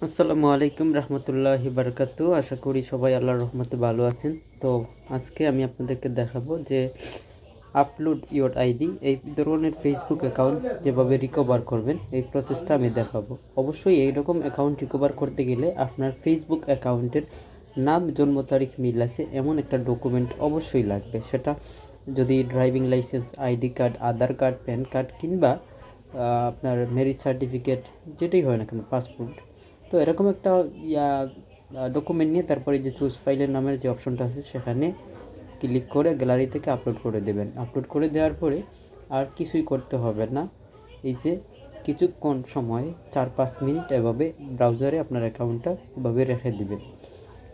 আসসালামু আলাইকুম রহমতুল্লাহি বারকাতু। আশা করি সবাই আল্লাহর রহমতে ভালো আছেন। তো আজকে আমি আপনাদেরকে দেখাবো যে আপলোড ইওর আইডি এই ধরনের ফেসবুক অ্যাকাউন্ট যেভাবে রিকভার করবেন এই প্রসেসটা আমি দেখাবো। অবশ্যই এইরকম অ্যাকাউন্ট রিকভার করতে গেলে আপনার ফেসবুক অ্যাকাউন্টের নাম, জন্ম তারিখ মিল আছে এমন একটা ডকুমেন্ট অবশ্যই লাগবে। সেটা যদি driving licence, ID card, Aadhaar card, PAN card কিংবা আপনার ম্যারেজ সার্টিফিকেট যেটাই হয় না কেন, পাসপোর্ট। তো এরকম একটা ডকুমেন্ট নিয়ে তারপরে যে চুজ ফাইলের নামের যে অপশনটা আছে সেখানে ক্লিক করে গ্যালারি থেকে আপলোড করে দেবেন। আপলোড করে দেওয়ার পরে আর কিছুই করতে হবে না। এই যে কিছুক্ষণ সময় 4-5 মিনিট এভাবে ব্রাউজারে আপনার অ্যাকাউন্টটা এভাবে রেখে দিবেন।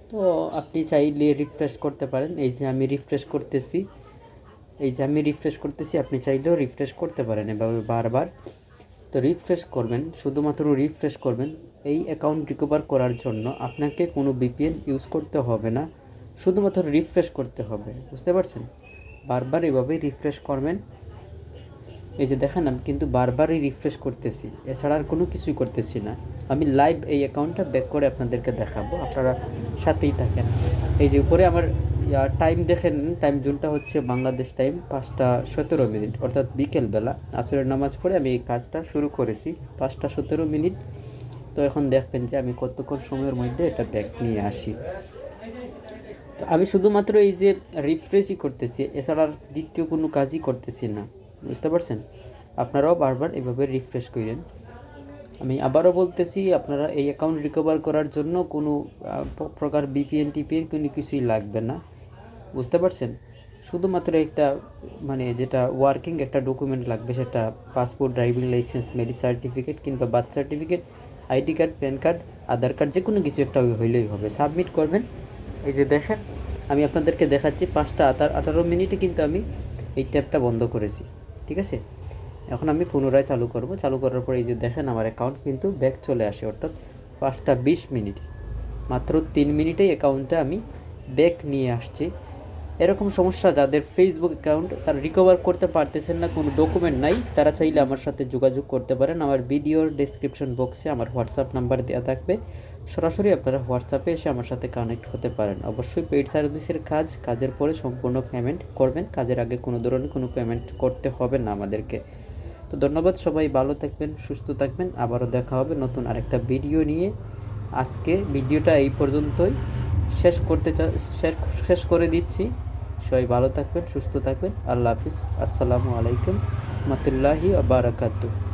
তো আপনি চাইলে রিফ্রেশ করতে পারেন। এই যে আমি রিফ্রেশ করতেছি, আপনি চাইলেও রিফ্রেশ করতে পারেন এভাবে বারবার। তো রিফ্রেশ করবেন, শুধুমাত্র রিফ্রেশ করবেন। এই অ্যাকাউন্ট রিকভার করার জন্য আপনাকে কোনো ভিপিএন ইউজ করতে হবে না, শুধুমাত্র রিফ্রেশ করতে হবে। বুঝতে পারছেন? বারবার এভাবে রিফ্রেশ করবেন। এই যে দেখেন, আমি কিন্তু বারবারই রিফ্রেশ করতেছি, এছাড়া আর কোনো কিছুই করতেছি না। আমি লাইভ এই অ্যাকাউন্টটা ব্যাক করে আপনাদেরকে দেখাবো, আপনারা সাথেই থাকেন। এই যে উপরে আমার টাইম দেখেন, টাইম জোনটা হচ্ছে বাংলাদেশ টাইম 5টা 17 মিনিট, অর্থাৎ বিকেলবেলা আসরের নামাজ পড়ে আমি এই কাজটা শুরু করেছি 5টা 17 মিনিট। তো এখন দেখবেন যে আমি কতক্ষণ সময়ের মধ্যে এটা ব্যাক নিয়ে আসি। তো আমি শুধুমাত্র এই যে রিফ্রেশই করতেছি, এছাড়া আর দ্বিতীয় কোনো কাজই করতেছি না। বুঝতে পারছেন? আপনারাও বারবার এভাবে রিফ্রেশ করেন। আমি আবারও বলতেছি, আপনারা এই অ্যাকাউন্ট রিকভার করার জন্য কোনো প্রকার বিপিএন টিপিএন কোনো কিছুই লাগবে না। বুঝতে পারছেন? শুধুমাত্র একটা যেটা ওয়ার্কিং একটা ডকুমেন্ট লাগবে, সেটা passport, driving licence, marriage certificate কিংবা birth certificate, ID card, PAN card, Aadhaar card, যে কোনো কিছু একটা হইলেই হবে। সাবমিট করবেন। এই যে দেখেন, আমি আপনাদেরকে দেখাচ্ছি 5টা 18 মিনিটে কিন্তু আমি এই ট্যাবটা বন্ধ করেছি। ঠিক আছে? এখন আমি পুনরায় চালু করব। চালু করার পরে এই যে দেখেন, আমার অ্যাকাউন্ট কিন্তু ব্যাক চলে আসে, অর্থাৎ 5টা 20 মিনিট, মাত্র 3 মিনিটেই অ্যাকাউন্টটা আমি ব্যাক নিয়ে আসছি। এরকম সমস্যা যাদের ফেসবুক অ্যাকাউন্ট তারা রিকভার করতে পারতেছেন না, কোনো ডকুমেন্ট নাই, তারা চাইলে আমার সাথে যোগাযোগ করতে পারেন। আমার ভিডিওর ডেসক্রিপশন বক্সে আমার হোয়াটসঅ্যাপ নাম্বার দেওয়া থাকবে, সরাসরি আপনারা হোয়াটসঅ্যাপে এসে আমার সাথে কানেক্ট হতে পারেন। অবশ্যই পেইড সার্ভিসের কাজের পরে সম্পূর্ণ পেমেন্ট করবেন, কাজের আগে কোনো ধরনের কোনো পেমেন্ট করতে হবে না আমাদেরকে। তো ধন্যবাদ, সবাই ভালো থাকবেন, সুস্থ থাকবেন। আবারও দেখা হবে নতুন আরেকটা ভিডিও নিয়ে। আজকে ভিডিওটা এই পর্যন্তই শেষ করে দিচ্ছি। সবাই ভালো থাকবেন, সুস্থ থাকবেন। আল্লাহ হাফিজ। আসসালামু আলাইকুম রহমতুল্লাহি ওয়া বারাকাতুহু।